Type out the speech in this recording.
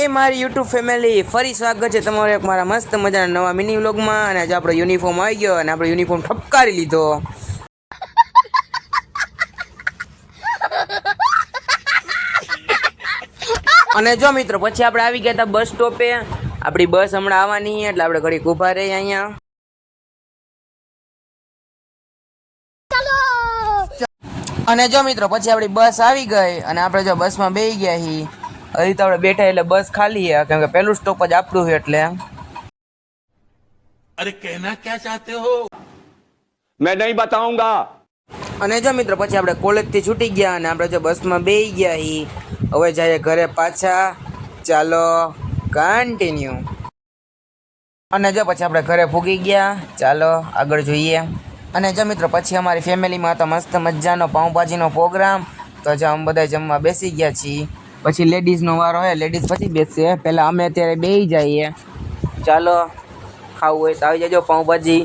કે મારી YouTube family ફરી સ્વાગત છે તમારું એક મારા મસ્ત મજાના નવા મિની વ્લોગમાં. અને આજે આપણો યુનિફોર્મ આવી ગયો અને આપણે યુનિફોર્મ ઠપકારી લીધો. અને જો મિત્રો પછી આપણે આવી ગયા હતા બસ સ્ટોપે. આપણી બસ હમણાં આવવાની એટલે આપણે ઘડીક ઊભા રહીએ અહીંયા. અને જો મિત્રો પછી આપણી બસ આવી ગઈ અને આપણે જો બસમાં બેસી ગયા હી. હજી તો આપણે બેઠા એટલે બસ ખાલી છે કેમ કે પહેલું સ્ટોપ જ આપણું છે એટલે. अरे कहना क्या चाहते हो? मैं नहीं बताऊंगा. અને જો મિત્રો પછી આપણે કોલેજથી છૂટી ગયા અને આપણે જો બસમાં બેસી ગયા હી. હવે જઈએ ઘરે પાછા. ચાલો કન્ટિન્યુ. અને જો પછી આપણે ઘરે ભૂગી ગયા. ચાલો આગળ જોઈએ. અને જો મિત્રો પછી અમારી ફેમિલીમાં તો મસ્ત મજાનો પાઉંભાજીનો પ્રોગ્રામ. તો જો અમે બધા જમવા બેસી ગયા છીએ. પછી લેડીઝનો વારો હોય, લેડીઝ પછી બેસશે. પહેલાં અમે અત્યારે બેસી જઈએ. ચાલો ખાવું હોય તો આવી જજો પાઉંભાજી.